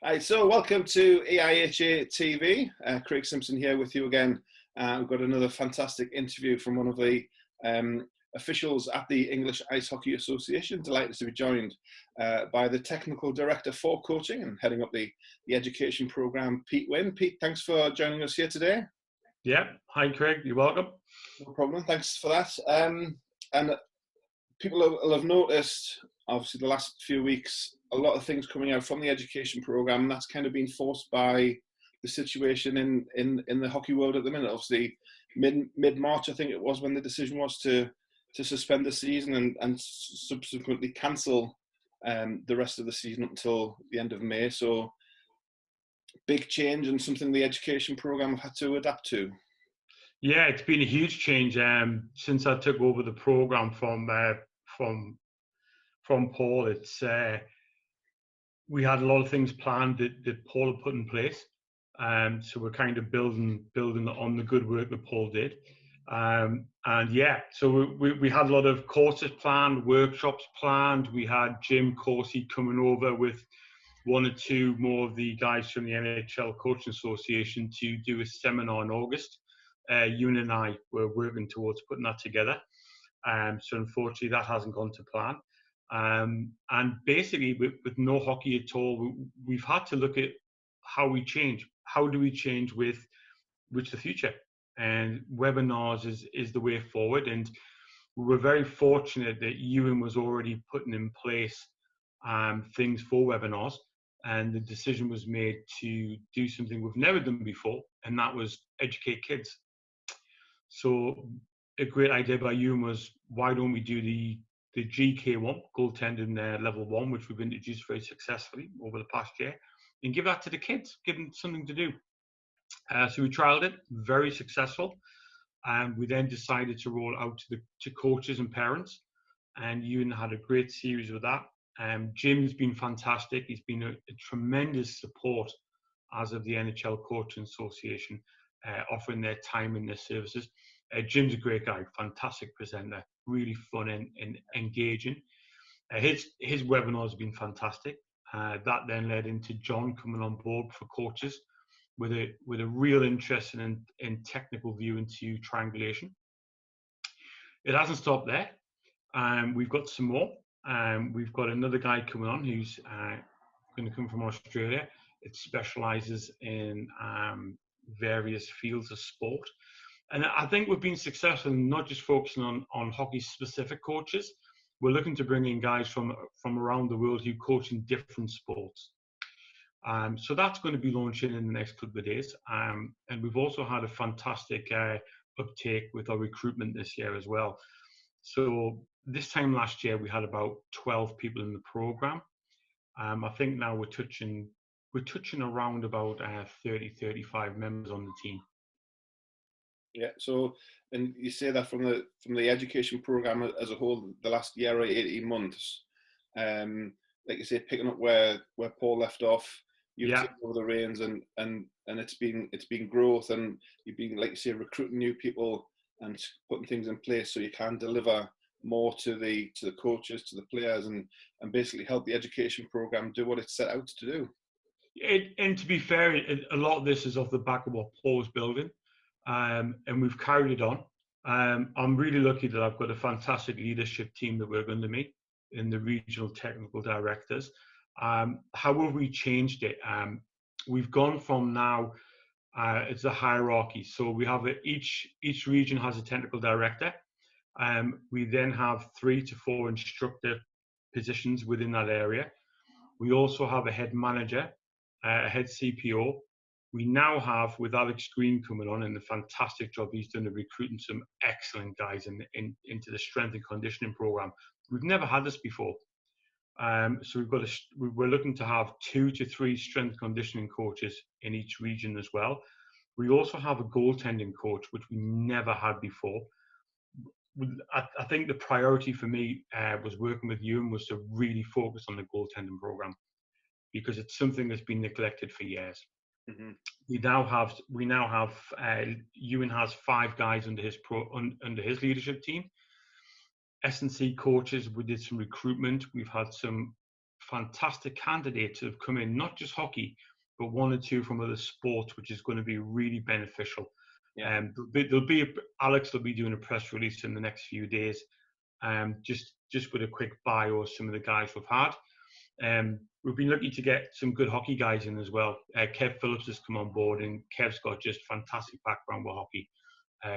Right, so welcome to EIHA TV. Craig Simpson here with you again. We've got another fantastic interview from one of the officials at the English Ice Hockey Association. Delighted to be joined by the Technical Director for Coaching and heading up the education programme, Pete Winn. Pete, thanks for joining us here today. Yeah, hi Craig, you're welcome. No problem, thanks for that. And people will have noticed, obviously, the last few weeks, a lot of things coming out from the education programme, and that's kind of been forced by the situation in the hockey world at the minute. Obviously, mid-March, I think it was, when the decision was to suspend the season and subsequently cancel the rest of the season up until the end of May. So, big change and something the education programme have had to adapt to. Yeah, it's been a huge change since I took over the programme from Paul. It's we had a lot of things planned that Paul had put in place, so we're kind of building on the good work that Paul did, and yeah, so we had a lot of courses planned, workshops planned. We had Jim Corsi coming over with one or two more of the guys from the NHL Coaching Association to do a seminar in August. Ewan and I were working towards putting that together. So unfortunately, that hasn't gone to plan. And basically, with no hockey at all, we've had to look at how we change. How do we change with the future? And webinars is the way forward. And we were very fortunate that Ewan was already putting in place things for webinars. And the decision was made to do something we've never done before, and that was educate kids. So a great idea by Ewan was, why don't we do the GK1, goaltending level 1, which we've introduced very successfully over the past year, and give that to the kids, give them something to do. So we trialed it, very successful. And we then decided to roll it out to coaches and parents. And Ewan had a great series with that. Jim's been fantastic. He's been a tremendous support as of the NHL Coaching Association, offering their time and their services. Jim's a great guy, fantastic presenter, really fun and engaging. His webinars have been fantastic. That then led into John coming on board for coaches with a real interest in technical view into triangulation. It hasn't stopped there. We've got some more. We've got another guy coming on who's going to come from Australia. It specialises in various fields of sport. And I think we've been successful in not just focusing on hockey-specific coaches. We're looking to bring in guys from around the world who coach in different sports. So that's going to be launching in the next couple of days. And we've also had a fantastic uptake with our recruitment this year as well. So this time last year, we had about 12 people in the program. I think now we're touching around about 30, 35 members on the team. Yeah. So, and you say that from the education program as a whole, the last year or 18 months, like you say, picking up where Paul left off, you've taken over the reins, and it's been growth, and you've been, like you say, recruiting new people and putting things in place so you can deliver more to the coaches, to the players, and basically help the education program do what it's set out to do. And to be fair, a lot of this is off the back of what Paul was building, and we've carried it on. I'm really lucky that I've got a fantastic leadership team that work under me in the regional technical directors. How have we changed it? We've gone from now, it's a hierarchy. So we have each region has a technical director. We then have 3 to 4 instructor positions within that area. We also have a head manager, a head CPO. We now have, with Alex Green coming on and the fantastic job he's done of recruiting some excellent guys into the strength and conditioning program. We've never had this before. So we're looking to have 2 to 3 strength conditioning coaches in each region as well. We also have a goaltending coach, which we never had before. I think the priority for me was working with Ewan was to really focus on the goaltending program, because it's something that's been neglected for years. Mm-hmm. We now have Ewan has 5 guys under his leadership team. S&C coaches, we did some recruitment. We've had some fantastic candidates that have come in, not just hockey, but one or two from other sports, which is going to be really beneficial. Yeah. Alex will be doing a press release in the next few days, just with a quick bio of some of the guys we've had. We've been lucky to get some good hockey guys in as well. Kev Phillips has come on board, and Kev's got just fantastic background with hockey.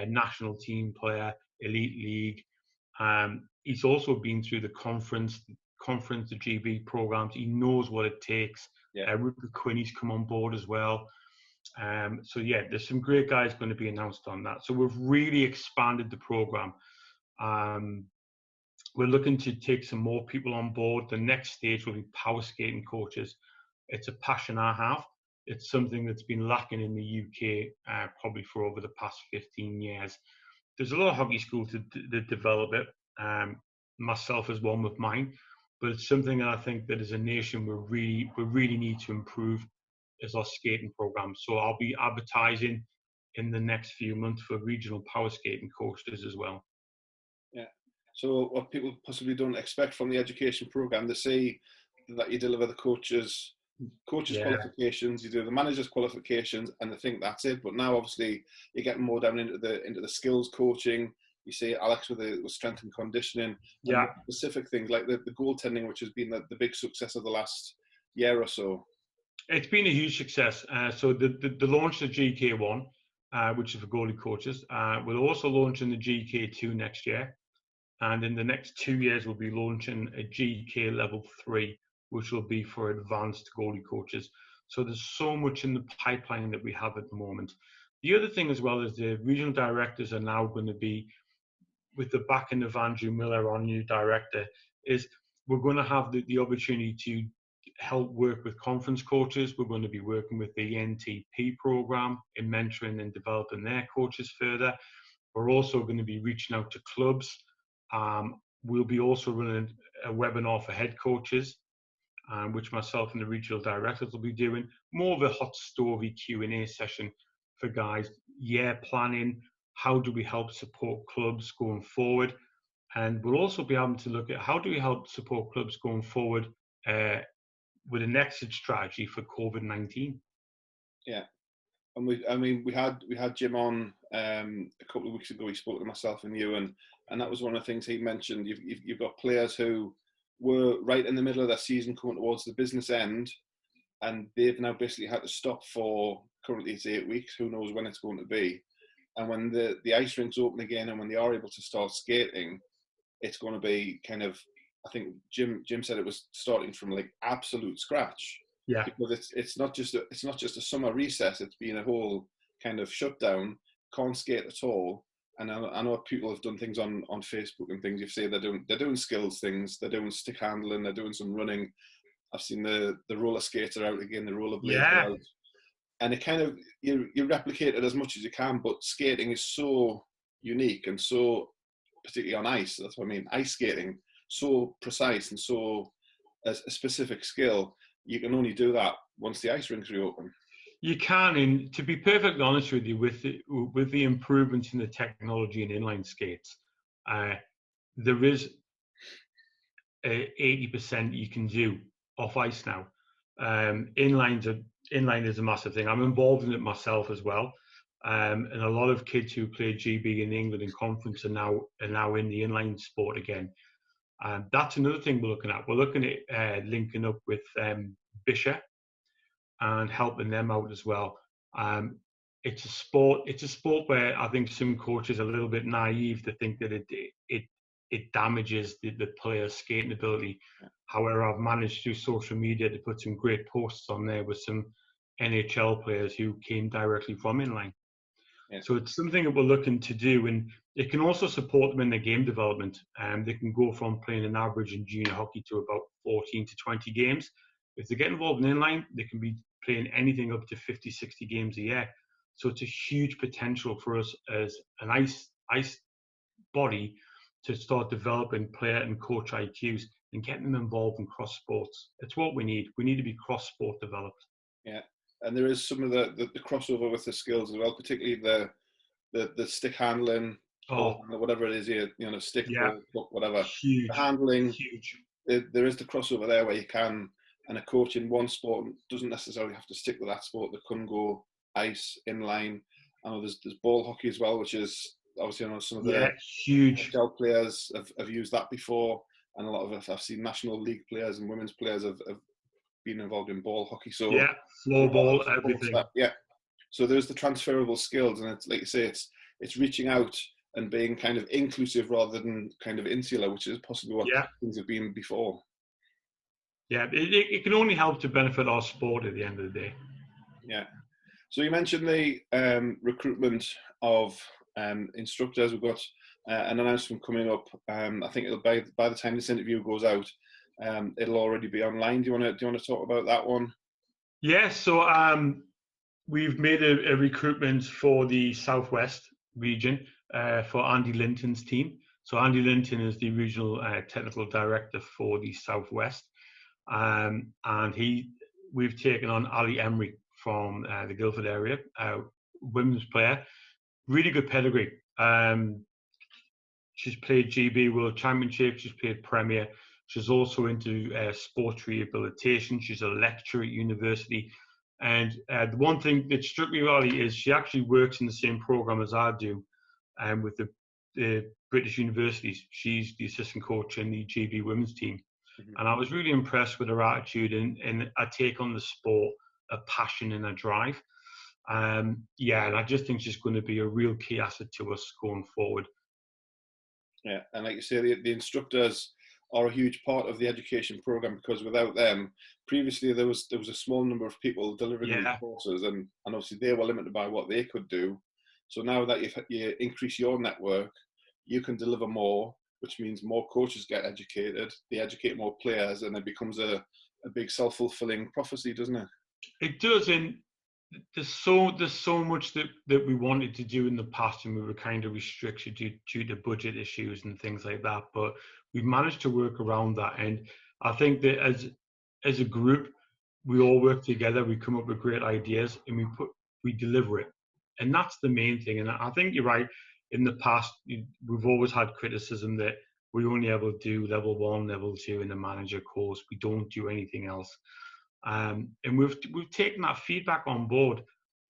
National team player, elite league. He's also been through the conference, the GB programs. He knows what it takes. Yeah. Rupert Quinney's come on board as well. So yeah, there's some great guys going to be announced on that. So we've really expanded the program. We're looking to take some more people on board. The next stage will be power skating coaches. It's a passion I have. It's something that's been lacking in the UK probably for over the past 15 years. There's a lot of hockey schools that develop it. Myself as one with mine, but it's something that I think that as a nation we really need to improve is our skating program. So I'll be advertising in the next few months for regional power skating coaches as well. Yeah. So what people possibly don't expect from the education program, they say that you deliver the coaches qualifications, you do the managers qualifications, and they think that's it. But now obviously you're getting more down into the skills coaching. You see Alex with strength and conditioning, and specific things like the goaltending, which has been the big success of the last year or so. It's been a huge success. So the launch of GK1, which is for goalie coaches, we'll also launch in the GK2 next year. And in the next 2 years, we'll be launching a GK level 3, which will be for advanced goalie coaches. So there's so much in the pipeline that we have at the moment. The other thing as well is the regional directors are now going to be, with the backing of Andrew Miller, our new director, is we're going to have the opportunity to help work with conference coaches. We're going to be working with the NTP program in mentoring and developing their coaches further. We're also going to be reaching out to clubs. We'll be also running a webinar for head coaches, which myself and the regional directors will be doing. More of a hot story Q&A session for guys. Planning. How do we help support clubs going forward? And we'll also be able to look at how do we help support clubs going forward with an exit strategy for COVID-19. Yeah. And we had Jim on a couple of weeks ago. He spoke to myself and you, and that was one of the things he mentioned. You've got players who were right in the middle of their season, coming towards the business end, and they've now basically had to stop for, currently it's 8 weeks. Who knows when it's going to be? And when the ice rinks open again, and when they are able to start skating, it's going to be kind of, I think Jim said it was starting from like absolute scratch. Yeah. Because it's not just a summer recess. It's been a whole kind of shutdown. Can't skate at all. And I know people have done things on Facebook and things. You say they're doing skills things. They're doing stick handling. They're doing some running. I've seen the roller skates are out again. The rollerblades are out. And it kind of you replicate it as much as you can. But skating is so unique and so, particularly on ice. That's what I mean. Ice skating, so precise and so a specific skill. You can only do that once the ice rinks reopen. You can, and to be perfectly honest with you, with the improvements in the technology in inline skates, there is 80% you can do off ice now. Inline is a massive thing. I'm involved in it myself as well, and a lot of kids who play GB in England and conference are now in the inline sport again. And that's another thing we're looking at. We're looking at linking up with Bishop and helping them out as well. It's a sport where I think some coaches are a little bit naive to think that it damages the player's skating ability. However, I've managed through social media to put some great posts on there with some NHL players who came directly from inline. Yeah. So it's something that we're looking to do, and it can also support them in their game development. They can go from playing an average in junior hockey to about 14 to 20 games. If they get involved in inline, they can be playing anything up to 50, 60 games a year. So it's a huge potential for us as an ice body to start developing player and coach IQs and getting them involved in cross sports. It's what we need. We need to be cross sport developed. Yeah, and there is some of the crossover with the skills as well, particularly the stick handling, or whatever it is, stick, ball, whatever. Huge. The handling, huge. there is the crossover there where you can, and a coach in one sport doesn't necessarily have to stick with that sport. They can go ice, inline. I know there's ball hockey as well, which is obviously, I know some of Yeah, the huge. NHL players have used that before, and a lot of I've seen National League players and women's players have been involved in ball hockey. So Yeah, a lot of floorball, sports everything. that, yeah. So there's the transferable skills, and it's like you say, it's reaching out and being kind of inclusive rather than kind of insular, which is possibly what Yeah, things have been before. yeah. It can only help to benefit our sport at the end of the day. Yeah. So you mentioned the recruitment of instructors. We've got an announcement coming up. I think it'll by the time this interview goes out, it'll already be online. Do you want to talk about that one? Yeah. So we've made a recruitment for the Southwest region for Andy Linton's team. So Andy Linton is the regional technical director for the Southwest, and we've taken on Ali Emery from the Guildford area, women's player, really good pedigree. She's played GB World Championship. She's played Premier. She's also into sports rehabilitation. She's a lecturer at university. And the one thing that struck me really is she actually works in the same program as I do with the British universities. She's the assistant coach in the GB women's team. Mm-hmm. And I was really impressed with her attitude and a take on the sport, a passion and a drive. Yeah, and I just think she's going to be a real key asset to us going forward. Yeah, and like you say, the instructors are a huge part of the education program, because without them, previously there was a small number of people delivering these courses, and obviously they were limited by what they could do. So now that you increase your network, you can deliver more, which means more coaches get educated, they educate more players, and it becomes a big self-fulfilling prophecy, doesn't it? It does, and there's so much that we wanted to do in the past, and we were kind of restricted due to budget issues and things like that. But we've managed to work around that, and I think that as a group, we all work together. We come up with great ideas, and we deliver it, and that's the main thing. And I think you're right. In the past, we've always had criticism that we only ever do level 1, level 2 in the manager course. We don't do anything else. And we've taken that feedback on board,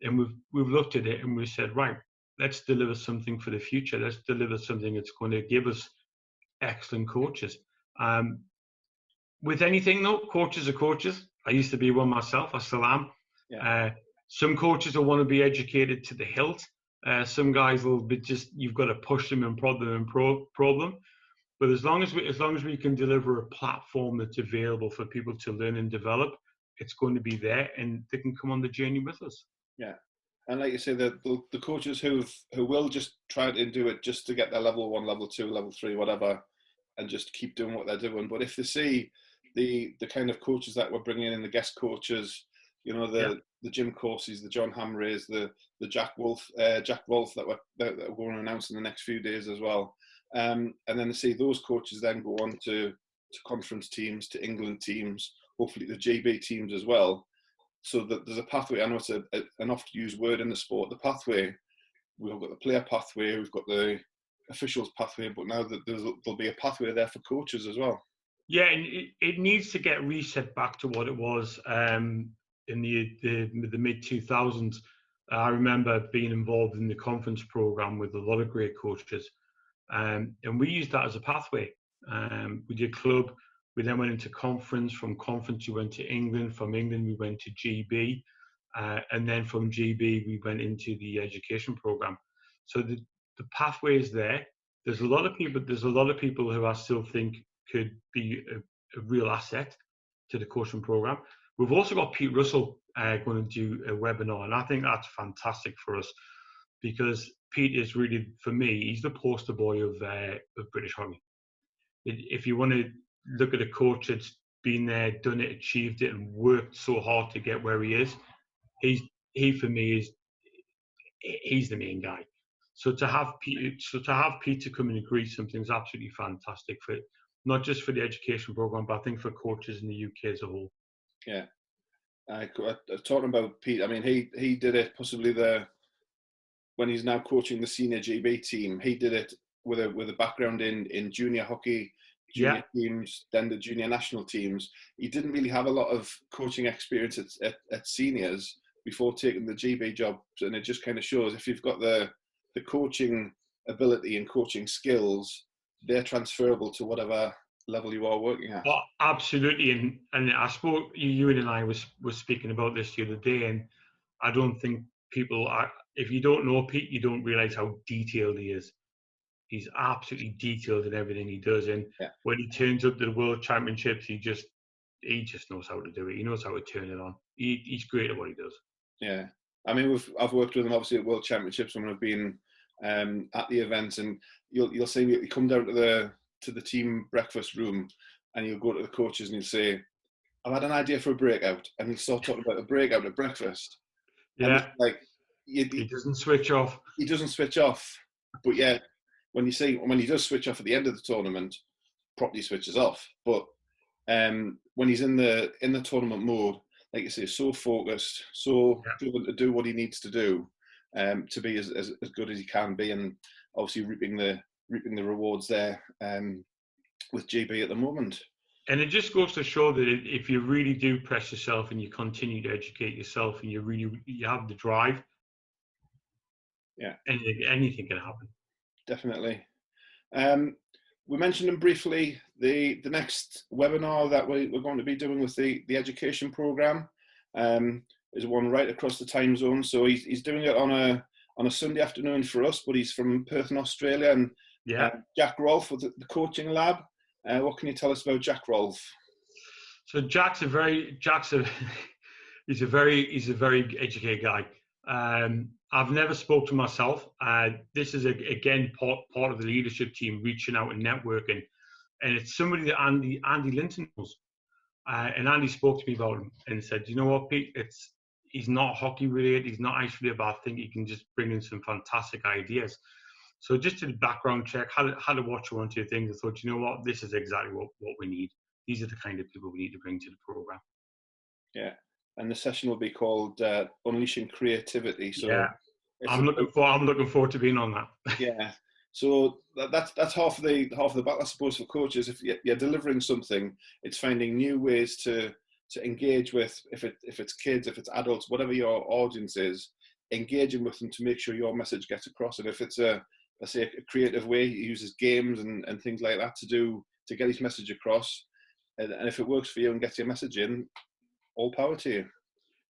and we've looked at it and we said, right, let's deliver something for the future. Let's deliver something that's going to give us excellent coaches. With anything though, coaches are coaches. I used to be one myself. I still am. Yeah. Some coaches will want to be educated to the hilt. Some guys will be you've got to push them and prod them and probe them. But as long as we can deliver a platform that's available for people to learn and develop, it's going to be there, and they can come on the journey with us. Yeah, and like you say, the coaches who will just try to do it just to get their level 1, level 2, level 3, whatever, and just keep doing what they're doing. But if they see the kind of coaches that we're bringing in, the guest coaches, you know, the Jim Courseys, the John Hamrays, the Jack Rolfe that we're going to announce in the next few days as well. And then they see those coaches then go on to conference teams, to England teams, hopefully the GB teams as well. So that there's a pathway. I know it's an oft-used word in the sport, the pathway. We've got the player pathway, we've got the officials pathway, but now that there'll be a pathway there for coaches as well. Yeah, and it needs to get reset back to what it was in the mid-2000s. I remember being involved in the conference program with a lot of great coaches, and we used that as a pathway. We did club. We then went into conference. From conference, we went to England. From England, we went to GB. And then from GB, we went into the education program. So the pathway is there. There's a lot of people who I still think could be a real asset to the coaching program. We've also got Pete Russell going to do a webinar, and I think that's fantastic for us, because Pete is really, for me, he's the poster boy of British hockey. If you want to look at a coach that's been there, done it, achieved it, and worked so hard to get where he is, he for me he's the main guy. So to have Pete to come in and agree something is absolutely fantastic, for not just for the education program, but I think for coaches in the UK as a whole. Yeah, talking about Pete, I mean, he did it possibly when he's now coaching the senior GB team. He did it with a background in junior hockey. junior teams, then the junior national teams. He didn't really have a lot of coaching experience at seniors before taking the GB job, and it just kind of shows if you've got the coaching ability and coaching skills, they're transferable to whatever level you are working at. Well, absolutely, and I spoke. Ewan and I was speaking about this the other day, and I don't think people are. If you don't know Pete, you don't realise how detailed he is. He's absolutely detailed in everything he does, and when he turns up to the World Championships, he just knows how to do it. He knows how to turn it on. He's great at what he does. Yeah, I mean, I've worked with him obviously at World Championships when I've been at the events, and you'll see me come down to the team breakfast room, and you'll go to the coaches and you'll say, "I've had an idea for a breakout," and he'll start talking about a breakout at breakfast. Yeah, and it's like he doesn't switch off. He doesn't switch off, but yeah, when he does switch off at the end of the tournament, properly switches off. But when he's in the tournament mode, like you say, so focused, so driven to do what he needs to do, to be as good as he can be, and obviously reaping the rewards there with GB at the moment. And it just goes to show that if you really do press yourself and you continue to educate yourself and you have the drive, anything can happen. Definitely. We mentioned him briefly. The next webinar that we're going to be doing with the education program is one right across the time zone. So he's doing it on a Sunday afternoon for us, but he's from Perth in Australia. And Jack Rolfe with the coaching lab. What can you tell us about Jack Rolfe? So he's a very educated guy. I've never spoke to myself. This is again part of the leadership team reaching out and networking, and it's somebody that Andy Linton knows. And Andy spoke to me about him and said, "You know what, Pete? He's not hockey related. He's not ice related, but I think he can just bring in some fantastic ideas." So just did a background check, had to watch one or two things. I thought, you know what, this is exactly what we need. These are the kind of people we need to bring to the program. Yeah, and the session will be called Unleashing Creativity. So I'm looking forward to being on that. Yeah, so that's half the battle, I suppose, for coaches. If you're delivering something, it's finding new ways to engage with. If it's kids, if it's adults, whatever your audience is, engaging with them to make sure your message gets across. And if it's a creative way, he uses games and things like that to get his message across. And if it works for you and gets your message in, all power to you.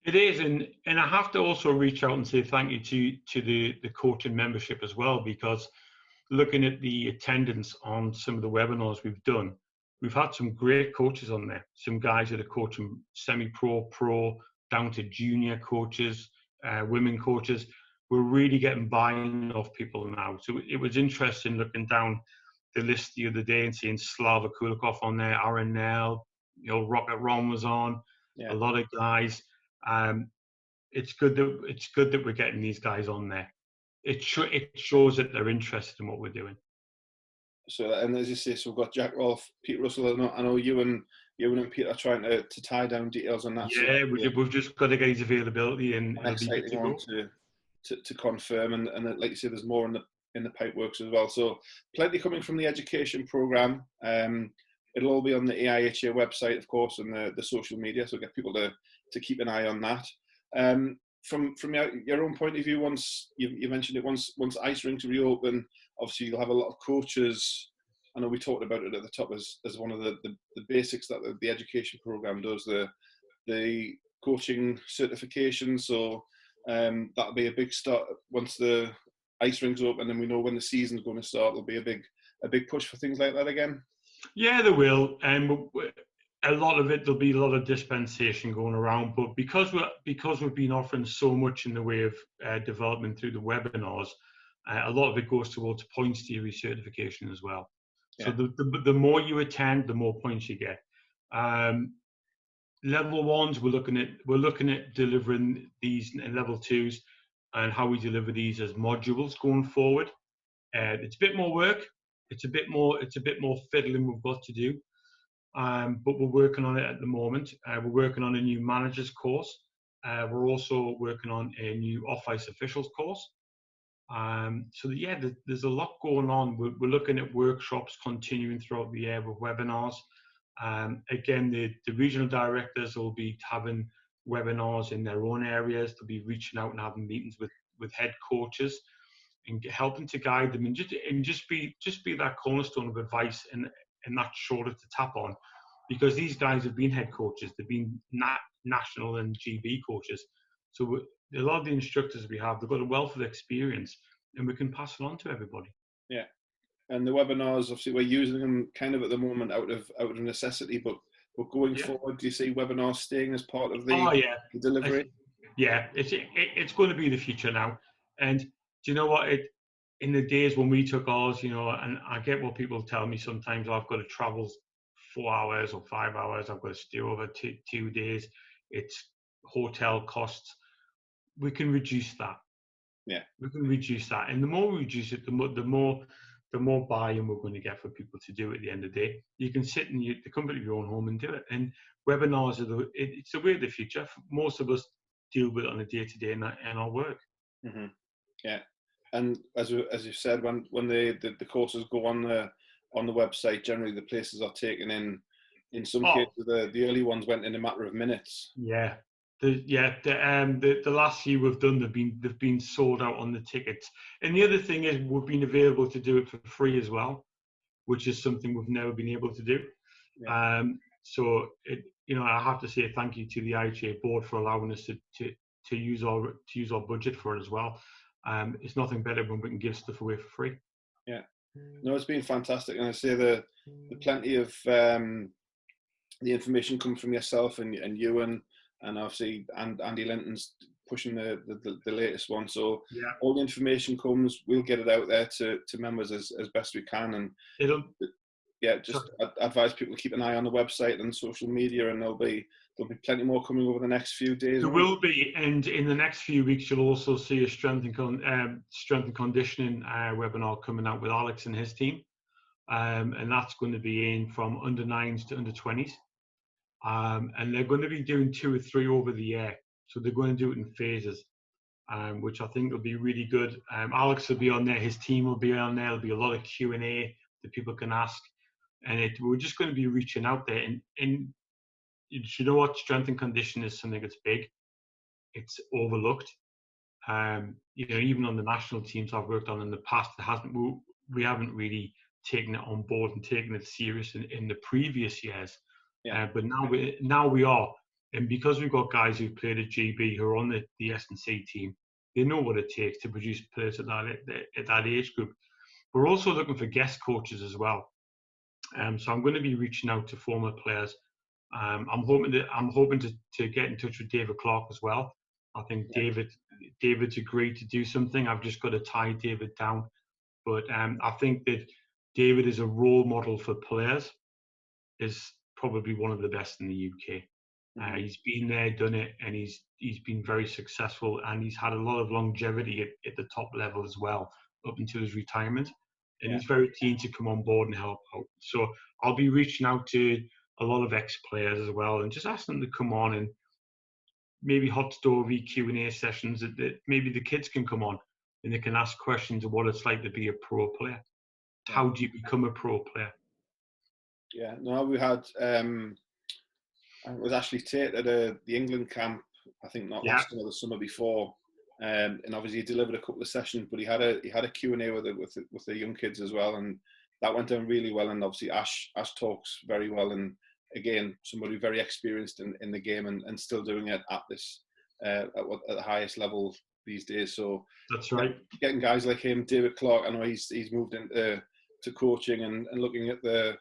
It is, and I have to also reach out and say thank you to the coaching membership as well, because looking at the attendance on some of the webinars we've done, we've had some great coaches on there. Some guys that are coaching semi-pro, pro, down to junior coaches, women coaches. We're really getting buy-in off people now. So it was interesting looking down the list the other day and seeing Slava Kulikov on there, Aaron Nell, Rocket Ron was on, a lot of guys. It's good that we're getting these guys on there. It shows that they're interested in what we're doing. So, and as you say, so we've got Jack Rolfe, Pete Russell. I know you and Pete are trying to tie down details on that. Yeah, we've just got to get his availability and exciting one to confirm. And like you say, there's more in the pipeworks as well. So plenty coming from the education program. It'll all be on the AIHA website, of course, and the social media. So get people to keep an eye on that. From your own point of view, once you mentioned it, once ice rinks reopen, obviously you'll have a lot of coaches. I know we talked about it at the top as one of the basics that the education program does, the coaching certification. So that'll be a big start once the ice rinks open, and we know when the season's going to start. There'll be a big push for things like that again. Yeah, there will, and a lot of it, there'll be a lot of dispensation going around. But because we've been offering so much in the way of development through the webinars, a lot of it goes towards points theory certification as well. Yeah. So the more you attend, the more points you get. Level ones, we're looking at delivering these, and level twos, and how we deliver these as modules going forward. It's a bit more work. It's a bit more fiddling we've got to do, but we're working on it at the moment. We're working on a new managers course. We're also working on a new off-ice officials course. Yeah, there's a lot going on. We're looking at workshops continuing throughout the year with webinars. Again, the regional directors will be having webinars in their own areas. They'll be reaching out and having meetings with head coaches and helping to guide them and just be that cornerstone of advice and that shoulder to tap on, because these guys have been head coaches. They've been national and GB coaches. So a lot of the instructors we have, they've got a wealth of experience, and we can pass it on to everybody. Yeah. And the webinars, obviously, we're using them kind of at the moment out of necessity, but going forward, do you see webinars staying as part of the delivery? It's going to be the future now. And do you know what? In the days when we took ours, and I get what people tell me sometimes, I've got to travel 4 hours or 5 hours, I've got to stay over 2 days, it's hotel costs. We can reduce that. Yeah, we can reduce that, and the more we reduce it, the more buy-in we're going to get for people to do it. At the end of the day, you can sit in the comfort of your own home and do it. And webinars it's the way of the future. Most of us deal with it on a day-to-day in our work. Mm-hmm. Yeah, and as you said, when the courses go on the website, generally the places are taken in some cases the early ones went in a matter of minutes. Yeah. The last few we've done, they've been sold out on the tickets. And the other thing is, we've been available to do it for free as well, which is something we've never been able to do. Yeah. I have to say thank you to the IHA board for allowing us to use our budget for it as well. It's nothing better when we can give stuff away for free. Yeah, no, it's been fantastic, and I say the plenty of the information comes from yourself and Ewan. And obviously, Andy Linton's pushing the latest one. So all the information comes, we'll get it out there to members as best we can. And advise people to keep an eye on the website and social media, and there'll be plenty more coming over the next few days. There will be, and in the next few weeks, you'll also see a strength and conditioning webinar coming out with Alex and his team, and that's going to be in from under 9s to under 20s. And they're going to be doing 2 or 3 over the year. So they're going to do it in phases, which I think will be really good. Alex will be on there. His team will be on there. There'll be a lot of Q&A that people can ask. And we're just going to be reaching out there. And you know what? Strength and conditioning is something that's big. It's overlooked. Even on the national teams I've worked on in the past, we haven't really taken it on board and taken it serious in the previous years. Yeah. But now we are, and because we've got guys who've played at GB who are on the S&C team, they know what it takes to produce players at that age group. We're also looking for guest coaches as well. So I'm going to be reaching out to former players. I'm hoping to get in touch with David Clark as well. I think David's agreed to do something. I've just got to tie David down. But I think that David is a role model for players. Is probably one of the best in the UK. He's been there, done it, and he's been very successful, and he's had a lot of longevity at the top level as well, up until his retirement. And he's very keen to come on board and help out. So I'll be reaching out to a lot of ex-players as well, and just ask them to come on, and maybe hot story Q&A sessions that maybe the kids can come on and they can ask questions of what it's like to be a pro player. How do you become a pro player? Yeah, no, we had, it was Ashley Tate at the England camp, I think not last summer, the summer before, and obviously he delivered a couple of sessions, but he had a Q&A with the young kids as well, and that went down really well. And obviously Ash talks very well, and again, somebody very experienced in the game and still doing it at this at the highest level these days. So that's right. Getting guys like him, David Clark, I know he's moved into coaching and looking at the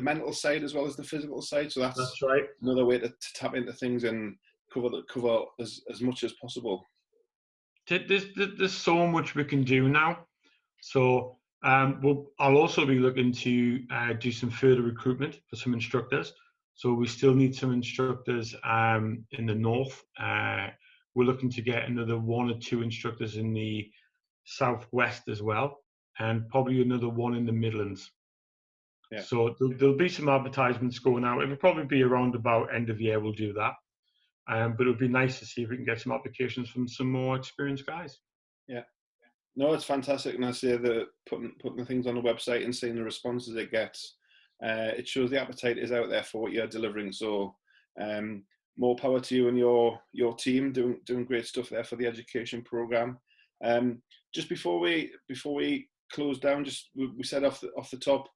mental side as well as the physical side. So that's right. Another way to tap into things and cover as much as possible. There's so much we can do now. So I'll also be looking to do some further recruitment for some instructors. So we still need some instructors in the north. We're looking to get another 1 or 2 instructors in the southwest as well, and probably another 1 in the Midlands. Yeah. So there'll be some advertisements going out. It'll probably be around about end of year we'll do that. But it would be nice to see if we can get some applications from some more experienced guys. Yeah. No, it's fantastic, and I say that putting the things on the website and seeing the responses it gets, it shows the appetite is out there for what you're delivering. So, more power to you and your team doing great stuff there for the education program. Just before we close down, just we said off the top,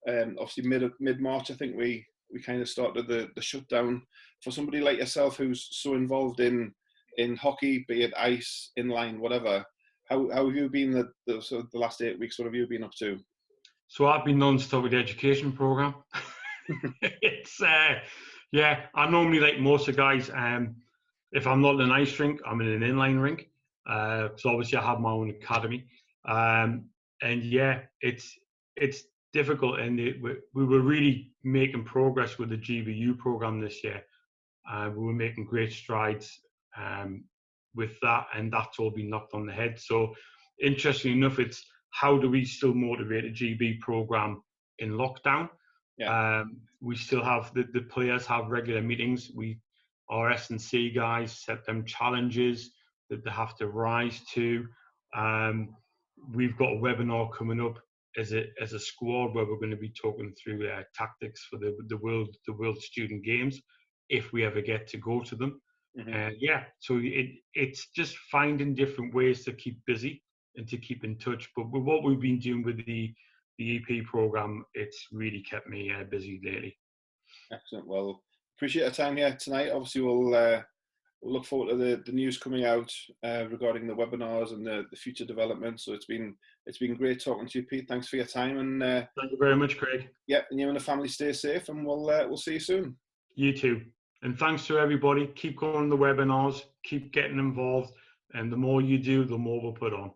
obviously mid March, I think we kind of started the shutdown. For somebody like yourself who's so involved in hockey, be it ice, inline, whatever. How have you been the last 8 weeks? What have you been up to? So I've been non-stop with the education program. It's yeah, I'm normally like most of the guys. If I'm not in an ice rink, I'm in an inline rink. So obviously I have my own academy, and yeah, it's difficult. And we were really making progress with the GBU program this year. We were making great strides with that, and that's all been knocked on the head. So interestingly enough, it's how do we still motivate a GB program in lockdown? Yeah. We still have the players have regular meetings. Our S&C guys set them challenges that they have to rise to. We've got a webinar coming up as a squad where we're going to be talking through tactics for the World Student Games if we ever get to go to them. Mm-hmm. Yeah, so it's just finding different ways to keep busy and to keep in touch. But with what we've been doing with the EP program, it's really kept me busy lately. Excellent. Well, appreciate your time here tonight. Obviously, we'll look forward to the news coming out regarding the webinars and the future developments. So it's been great talking to you, Pete. Thanks for your time, and thank you very much, Craig. Yeah, and you and the family stay safe, and we'll see you soon. You too. And thanks to everybody. Keep going on the webinars, keep getting involved, and the more you do, the more we'll put on.